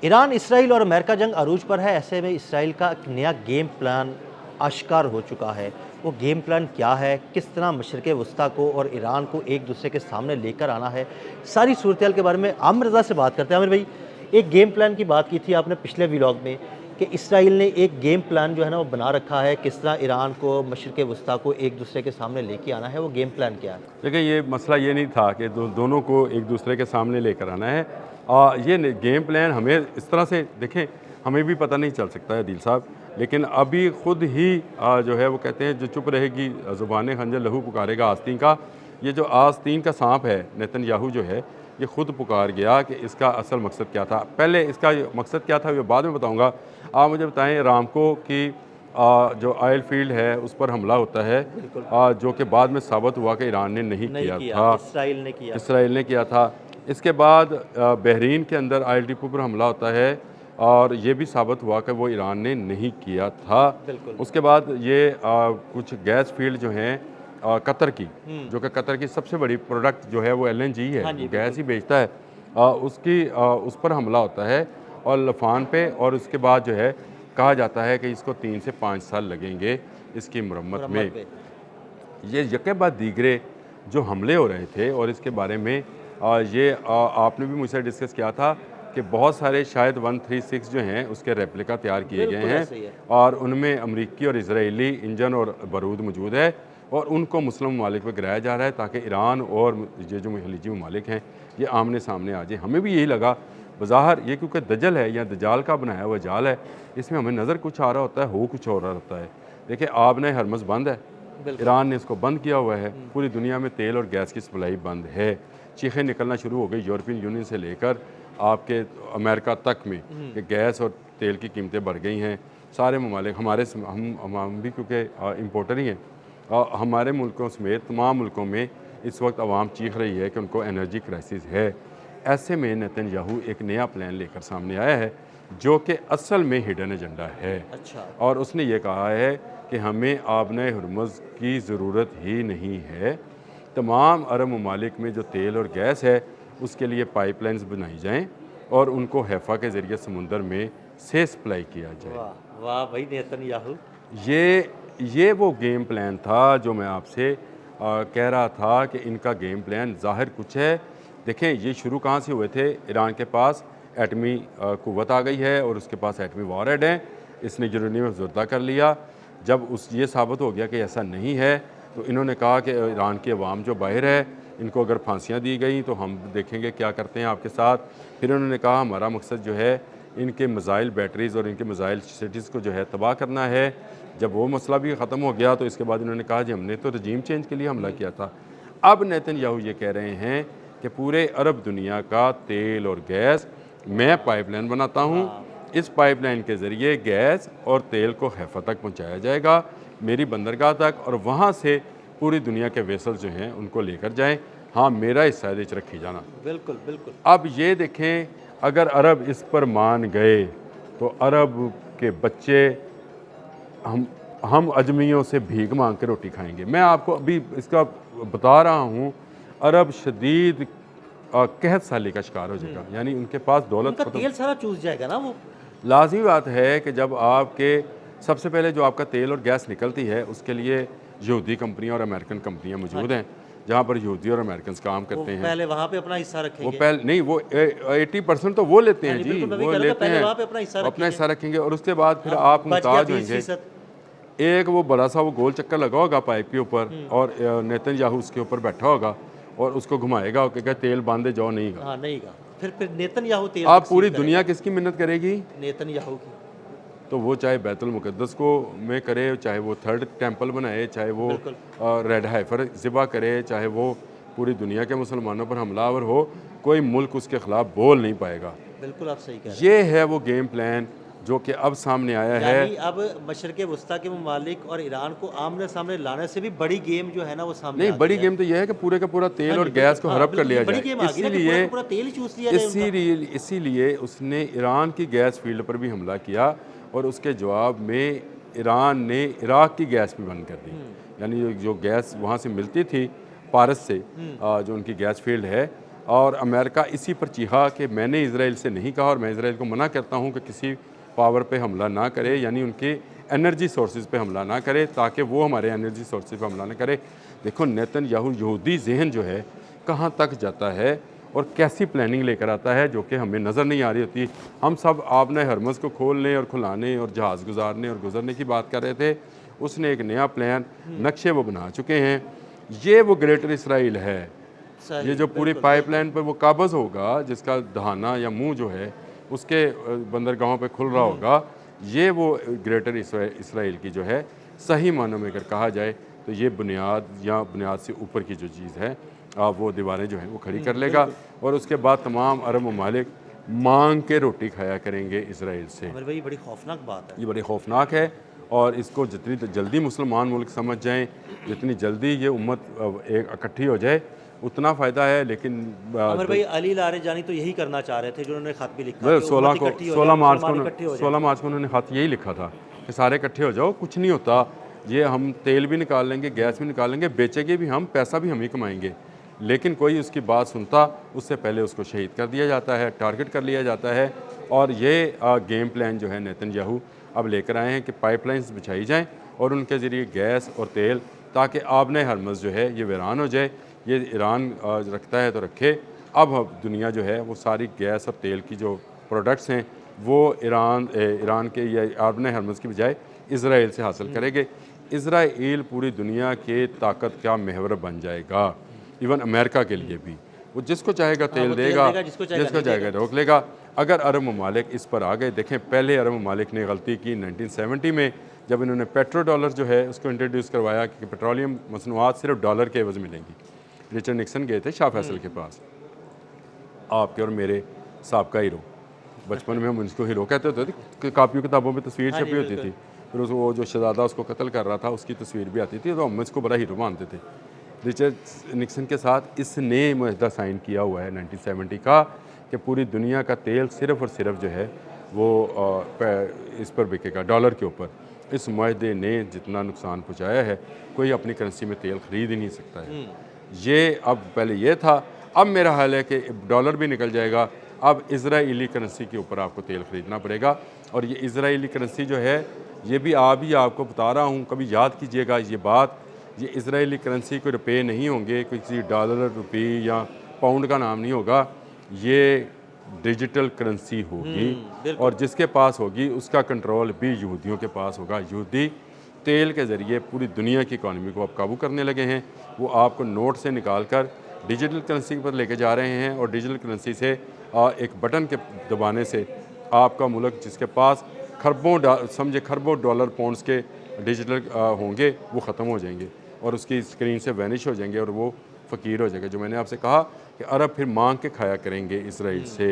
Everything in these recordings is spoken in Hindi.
ईरान, इसराइल और अमेरिका जंग अरूज पर है। ऐसे में इसराइल का एक नया गेम प्लान आश्कार हो चुका है। वो गेम प्लान क्या है? किस तरह मशरिक़ वस्ता को और ईरान को एक दूसरे के सामने लेकर आना है? सारी सूरत-ए-हाल के बारे में आमिर रज़ा से बात करते हैं। आमिर भाई, एक गेम प्लान की बात की थी आपने पिछले व्लॉग में कि इसराइल ने एक गेम प्लान जो है ना वो बना रखा है, किस तरह ईरान को, मशरिक़ वस्ता को एक दूसरे के सामने लेके आना है। वो गेम प्लान क्या है? देखिए, ये मसला ये नहीं था कि दोनों को एक दूसरे के सामने लेकर आना है। गेम प्लान हमें इस तरह से देखें, हमें भी पता नहीं चल सकता है दिल साहब, लेकिन अभी खुद ही जो है वो कहते हैं जो चुप रहेगी ज़ुबान खंजर लहू पुकारेगा आस्तीन का। ये जो आस्तीन का सांप है नेतन्याहू जो है, ये खुद पुकार गया कि इसका असल मकसद क्या था। पहले इसका मकसद क्या था ये बाद में बताऊँगा। आप मुझे बताएँ, रामको की जो ऑयल फील्ड है उस पर हमला होता है, बिल्कुल। जो कि बाद में साबित हुआ कि ईरान ने नहीं नहीं किया किया, था, इसराइल ने किया। इसराइल ने किया था। इसके बाद बहरीन के अंदर ऑयल डिपो पर हमला होता है और ये भी साबित हुआ कि वो ईरान ने नहीं किया था। बिल्कुल। उसके बाद ये कुछ गैस फील्ड जो हैं कतर की, जो कि कतर की सबसे बड़ी प्रोडक्ट जो है वो एलएनजी है, हाँ वो जी, गैस बिल्कुल। ही बेचता है। उस पर हमला होता है और लफान पे, और उसके बाद जो है कहा जाता है कि इसको 3 से 5 साल लगेंगे इसकी मरम्मत मुरम्मत में। पे। ये यके बाद दीगरे जो हमले हो रहे थे और इसके बारे में आपने भी मुझसे डिस्कस किया था कि बहुत सारे शायद 136 जो हैं उसके रेप्लिका तैयार किए गए बिल्कुल हैं ऐसे ही है। और उनमें अमरीकी और इजरायली इंजन और बारूद मौजूद है और उनको मुस्लिम ममालिक पर गिराया जा रहा है ताकि ईरान और ये जो खलीजी ममालिक हैं ये आमने सामने आ जाए। हमें भी यही लगा बज़ाहिर, ये क्योंकि दजल है या दजाल का बनाया हुआ जाल है, इसमें हमें नज़र कुछ आ रहा होता है, हो कुछ और रहा होता है। देखिए, आपने हरमज़ बंद है, बिल्कुल। ईरान ने इसको बंद किया हुआ है। पूरी दुनिया में तेल और गैस की सप्लाई बंद है। चीखें निकलना शुरू हो गई यूरोपियन यूनियन से लेकर आपके अमेरिका तक में कि गैस और तेल की कीमतें बढ़ गई हैं। सारे ममालिक हम भी क्योंकि इम्पोर्टर ही हैं, हमारे मुल्कों समेत तमाम मुल्कों में इस वक्त आवाम चीख रही है कि उनको एनर्जी क्राइसिस है। ऐसे में नेतन्याहू एक नया प्लान लेकर सामने आया है जो कि असल में हिडन एजेंडा है अच्छा। और उसने ये कहा है कि हमें आबने हुर्मुज़ की ज़रूरत ही नहीं है। तमाम अरब ममालिक में जो तेल और गैस है उसके लिए पाइपलाइंस बनाई जाएं और उनको हैफ़ा के ज़रिए समुंदर में से सप्लाई किया जाए। वाह! वाह भाई नेतन्याहू। ये वो गेम प्लान था जो मैं आपसे कह रहा था कि इनका गेम प्लान ज़ाहिर कुछ है। देखें, ये शुरू कहाँ से हुए थे। ईरान के पास एटमी क़ुव्वत आ गई है और उसके पास एटमी वॉरहेड हैं। इसने यूरेनियम अफ़ज़दा कर लिया। जब ये साबित हो गया कि ऐसा नहीं है तो इन्होंने कहा कि ईरान की अवाम जो बाहर है इनको अगर फांसियाँ दी गई तो हम देखेंगे क्या करते हैं आपके साथ। फिर उन्होंने कहा हमारा मकसद जो है इनके मिज़ाइल बैटरीज़ और इनके मिज़ाइल सिटीज़ को जो है तबाह करना है। जब वो मसला भी ख़त्म हो गया तो इसके बाद इन्होंने कहा जी हमने तो रजीम चेंज के लिए हमला किया था। अब नेतन्याहू ये कह रहे हैं कि पूरे अरब दुनिया का तेल और गैस मैं पाइपलाइन बनाता हूँ। इस पाइपलाइन के ज़रिए गैस और तेल को हैफ़ा तक पहुँचाया जाएगा, मेरी बंदरगाह तक, और वहाँ से पूरी दुनिया के वेसल जो हैं उनको लेकर जाएँ। हाँ, मेरा हिस्सा इसमें रखी जाना। बिल्कुल, बिल्कुल। अब ये देखें, अगर अरब इस पर मान गए तो अरब के बच्चे हम अजमियों से भीख मांग के रोटी खाएंगे। मैं आपको अभी इसका बता रहा हूँ, अरब शदीद कहत साली का शिकार हो जाएगा, यानी उनके पास दौलत उनका खत्म। तेल सारा चूस जाएगा ना वो। लाज़मी बात है कि जब आपके सबसे पहले जो आपका तेल और गैस निकलती है उसके लिए यहूदी कंपनियाँ और अमेरिकन कंपनियाँ मौजूद हैं, जहाँ पर यहूदी और अमेरिकन काम वो करते हैं। पहले वहाँ पे अपना हिस्सा वो रखेंगे। पहले नहीं, वो 80% तो वो लेते हाँ हैं जी, जी, बिल्कुल मैं भी वो कह रहा था लेते पहले हैं, वहाँ पे अपना हिस्सा अपना रखेंगे। हिस्सा रखेंगे और उसके बाद फिर अब आप बच गया मुमताज़ होंगे। 20%। एक वो बड़ा सा वो गोल चक्कर लगा होगा पाइप के ऊपर और नेतन्याहू उसके ऊपर बैठा होगा और उसको घुमाएगा और कहेगा तेल बांधे जाओ, नहीं गा। हाँ, नहीं गा। फिर नेतन्याहू तेल आप तकसीम पूरी दुनिया करेगा। किसकी मिन्नत करेगी? नेतन्याहू की। तो वो चाहे बैतुल मुक़द्दस को में करे, चाहे वो थर्ड टेंपल बनाए, चाहे वो बिल्कुल। रेड हाइफर ज़िबा करे, चाहे वो पूरी दुनिया के मुसलमानों पर हमलावर हो, कोई मुल्क उसके ख़िलाफ़ बोल नहीं पाएगा। बिल्कुल आप सही कह रहे हैं। ये है वो गेम प्लान जो कि अब सामने आया है। यानी अब मशरिक़ वस्ता के ममालिक और ईरान को आमने-सामने लाने से भी बड़ी गेम जो है ना वो सामने नहीं, आ बड़ी गई है। गेम तो ये है कि पूरे का पूरा हाँ तेल जी, और गैस बिल्कुल। को हाँ, हड़प कर बिल्कुल ये लिया बड़ी जाए। गेम आ गई ना कि पूरा का पूरा तेल ही चूस लिया जाए उनका। इसीलिए उसने ईरान की गैस फील्ड पर भी हमला किया और उसके जवाब में ईरान ने इराक की गैस भी बंद कर दी। यानी जो गैस वहाँ से मिलती थी पारस से, जो उनकी गैस फील्ड है, और अमेरिका इसी पर चीखा कि मैंने इसराइल से नहीं कहा और मैं इसराइल को मना करता हूँ कि किसी पावर पे हमला ना करे, यानी उनके एनर्जी सोर्सेज पे हमला ना करे, ताकि वो हमारे एनर्जी सोर्सेज पे हमला ना करे। देखो नेतन्याहू यहूदी जहन जो है कहाँ तक जाता है और कैसी प्लानिंग लेकर आता है जो कि हमें नज़र नहीं आ रही होती। हम सब आपने हरमज़ को खोलने और खुलाने और जहाज़ गुजारने और गुजरने की बात कर रहे थे, उसने एक नया प्लान नक्शे वो बना चुके हैं। ये वो ग्रेटर इसराइल है, ये जो पूरी पाइपलाइन पर वो काबज़ होगा, जिसका दहाना या मुंह जो है उसके बंदरगाहों पे खुल रहा होगा, ये वो ग्रेटर इसराइल की जो है सही मानों में अगर कहा जाए तो ये बुनियाद या बुनियाद से ऊपर की जो चीज़ है वो दीवारें जो हैं वो खड़ी कर लेगा और उसके बाद तमाम अरब ममालिक मांग के रोटी खाया करेंगे इसराइल से। अमर भाई, बड़ी खौफनाक बात है। ये बड़ी खौफनाक है और इसको जितनी जल्दी मुसलमान मुल्क समझ जाएं, जितनी जल्दी ये उम्मत एक इकट्ठी हो जाए उतना फ़ायदा है। लेकिन अमर भाई, अली लारेजानी तो यही करना चाह रहे थे, जो उन्होंने खत भी लिखा कि 16 उम्मत को इकट्ठी हो 16 जाए, मार्च मुसलमान को इकट्ठे हो जाए। 16 मार्च को उन्होंने खत यही लिखा था कि सारे इकट्ठे हो जाओ, कुछ नहीं होता, ये हम तेल भी निकाल लेंगे, गैस भी निकाल लेंगे, बेचेंगे भी हम, पैसा भी हम ही कमाएंगे। लेकिन कोई उसकी बात सुनता, उससे पहले उसको शहीद कर दिया जाता है, टारगेट कर लिया जाता है। और ये गेम प्लान जो है नेतन्याहू अब लेकर आए हैं कि पाइपलाइंस बिछाई जाएं और उनके ज़रिए गैस और तेल, ताकि आबने हरमज़ जो है ये वीरान हो जाए। ये ईरान रखता है तो रखे, अब दुनिया जो है वो सारी गैस और तेल की जो प्रोडक्ट्स हैं वो ईरान के या आबने हरमज़ की बजाय इसराइल से हासिल करेंगे। इसराइल पूरी दुनिया के ताकत का महवर बन जाएगा, इवन अमेरिका के लिए भी। वो जिसको चाहेगा तेल देगा, जिसको चाहेगा रोक लेगा। अगर अरब ममालिक इस पर आ गए, देखें पहले अरब ममालिक ने गलती की 1970 में, जब इन्होंने पेट्रो डॉलर जो है उसको इंट्रोड्यूस करवाया कि पेट्रोलियम मसनूआत सिर्फ डॉलर के एवज़ मिलेंगी। रिचर्ड निक्सन गए थे शाह फैसल के पास, आपके और मेरे साबका हीरो, बचपन में हम उसको हीरो कहते होते थे, कापियों किताबों में तस्वीर छपी होती थी, फिर वो जो शहजादा उसको कत्ल कर रहा था उसकी तस्वीर भी आती थी, तो हम इसको बड़ा हीरो मानते थे। रिचर्ड निक्सन के साथ इसने मुआहदा साइन किया हुआ है 1970 का कि पूरी दुनिया का तेल सिर्फ़ और सिर्फ जो है वो इस पर बिकेगा, डॉलर के ऊपर। इस मुआहदे ने जितना नुकसान पहुँचाया है, कोई अपनी करेंसी में तेल ख़रीद ही नहीं सकता है। ये अब पहले ये था, अब मेरा हाल है कि डॉलर भी निकल जाएगा, अब इज़राइली करेंसी के ऊपर आपको तेल ख़रीदना पड़ेगा। और ये इज़राइली करेंसी जो है ये भी आपको बता रहा हूँ, कभी याद कीजिएगा ये बात, ये इज़राइली करेंसी कोई रुपये नहीं होंगे, किसी डॉलर रुपये या पाउंड का नाम नहीं होगा, ये डिजिटल करेंसी होगी और जिसके पास होगी उसका कंट्रोल भी यहूदियों के पास होगा। यहूदी तेल के ज़रिए पूरी दुनिया की इकॉनमी को अब काबू करने लगे हैं। वो आपको नोट से निकाल कर डिजिटल करेंसी पर लेके जा रहे हैं और डिजिटल करेंसी से एक बटन के दबाने से आपका मुल्क जिसके पास खरबों डॉलर पाउंड्स के डिजिटल होंगे वो ख़त्म हो जाएंगे और उसकी स्क्रीन से वैनिश हो जाएंगे और वो फ़कीर हो जाएगा। जो मैंने आपसे कहा कि अरब फिर मांग के खाया करेंगे इसराइल से,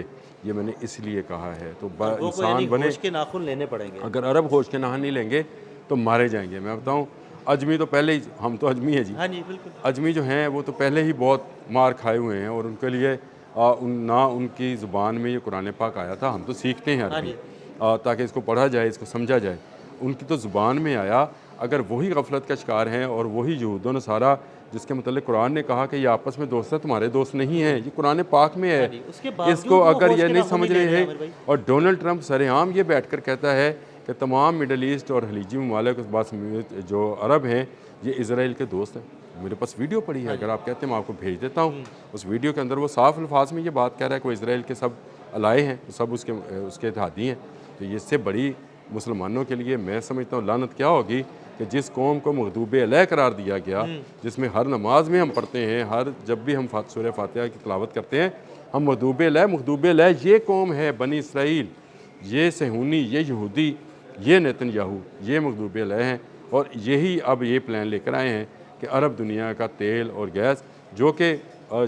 ये मैंने इसलिए कहा है। तो इंसान बने के नाखून लेने पड़ेंगे। अगर अरब होश के नाखून नहीं लेंगे तो मारे जाएंगे। मैं बताऊं, अजमी तो पहले ही, हम तो अजमी है जी, हाँ जी बिल्कुल, अजमी जो हैं वो तो पहले ही बहुत मार खाए हुए हैं और उनके लिए ना उनकी ज़ुबान में ये कुरान पाक आया था, हम तो सीखते हैं अरबी ताकि इसको पढ़ा जाए, इसको समझा जाए। उनकी तो ज़ुबान में आया, अगर वही गफलत का शिकार हैं और वही यहूद व नसारा जिसके मतलब कुरान ने कहा कि ये आपस में दोस्त है, तुम्हारे दोस्त नहीं हैं, ये कुरान पाक में है, इसको अगर ये नहीं समझ रहे हैं। और डोनाल्ड ट्रंप सरेआम ये बैठ कर कहता है कि तमाम मिडल ईस्ट और खलीजी ममालिक उस बात जो अरब हैं ये इसराइल के दोस्त हैं। मेरे पास वीडियो पड़ी है, अगर आप कहते हैं मैं आपको भेज देता हूँ। उस वीडियो के अंदर वो साफ अल्फाज में ये बात कह रहा है कि वो इसराइल के सब अलाए हैं, सब उसके इत्तेहादी हैं। तो ये इससे बड़ी मुसलमानों के लिए मैं समझता हूँ लानत क्या होगी कि जिस कौम को मखदूब अलह करार दिया गया, जिसमें हर नमाज में हम पढ़ते हैं, हर जब भी हम सूरह फातिहा की तिलावत करते हैं हम मखदूब अलह, ये कौम है बनी इसराइल, ये सहूनी, ये यहूदी, ये नेतन्याहू, ये मखदूब अलह हैं। और यही अब ये प्लान लेकर आए हैं कि अरब दुनिया का तेल और गैस, जो कि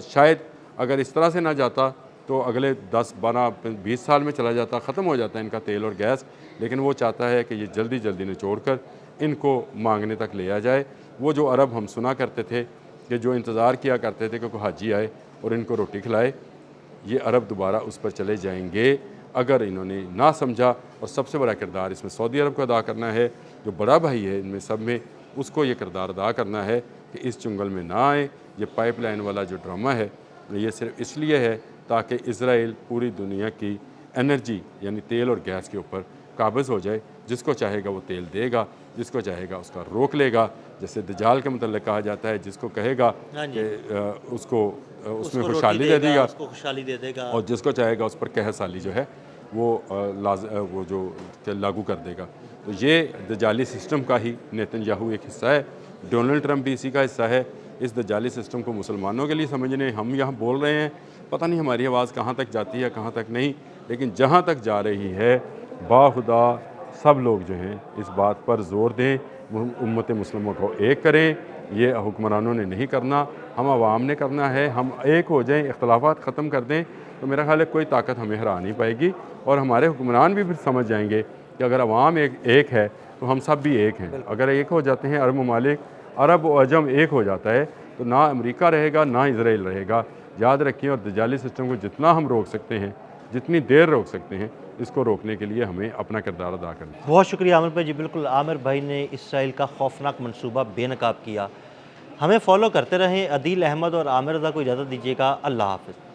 शायद अगर इस तरह से ना जाता तो अगले 10, 12, 20 साल में चला जाता, ख़त्म हो जाता है इनका तेल और गैस, लेकिन वो चाहता है कि ये जल्दी जल्दी निचोड़ कर इनको मांगने तक ले आ जाए। वो जो अरब हम सुना करते थे कि जो इंतज़ार किया करते थे कि कोई हाजी आए और इनको रोटी खिलाए, ये अरब दोबारा उस पर चले जाएंगे अगर इन्होंने ना समझा। और सबसे बड़ा किरदार इसमें सऊदी अरब को अदा करना है, जो बड़ा भाई है इनमें सब में, उसको ये किरदार अदा करना है कि इस चुंगल में ना आए। ये पाइपलाइन वाला जो ड्रामा है ये सिर्फ इसलिए है ताकि इसराइल पूरी दुनिया की एनर्जी यानी तेल और गैस के ऊपर काबिज़ हो जाए। जिसको चाहेगा वो तेल देगा, जिसको चाहेगा उसका रोक लेगा। जैसे दज्जाल के मतलब कहा जाता है, जिसको कहेगा हाँ जी। कि उसको उसमें उसको रोटी खुशहाली दे देगा, उसको खुशहाली दे देगा। और जिसको चाहेगा उस पर कहसाली जो है वो वो जो लागू कर देगा। तो ये दज्जाली सिस्टम का ही नेतन्याहू एक हिस्सा है। डोनाल्ड ट्रंप भी इसी का हिस्सा है। इस दज्जाली सिस्टम को मुसलमानों के लिए समझने हम यहाँ बोल रहे हैं, पता नहीं हमारी आवाज़ कहाँ तक जाती है कहाँ तक नहीं, लेकिन जहाँ तक जा रही है बाखुदा सब लोग जो हैं इस बात पर ज़ोर दें, उम्मत मुस्लिमों को एक करें। ये हुक्मरानों ने नहीं करना, हम आवाम ने करना है। हम एक हो जाएं, इख्तलाफात ख़त्म कर दें, तो मेरा ख्याल है कोई ताकत हमें हरा नहीं पाएगी। और हमारे हुक्मरान भी फिर समझ जाएंगे कि अगर अवाम एक है तो हम सब भी एक हैं। अगर एक हो जाते हैं अरब ममालिक, अरब व अजम एक हो जाता है, तो ना अमेरिका रहेगा ना इसराइल रहेगा। याद रखिए, और दज्जाली सिस्टम को जितना हम रोक सकते हैं, जितनी देर रोक सकते हैं, इसको रोकने के लिए हमें अपना किरदार अदा करना है। बहुत शुक्रिया आमिर भाई जी। बिल्कुल आमिर भाई ने इसराइल का खौफनाक मंसूबा बेनकाब किया। हमें फॉलो करते रहें। अदील अहमद और आमिर रज़ा को इजाज़त दीजिएगा। अल्लाह हाफ़िज़।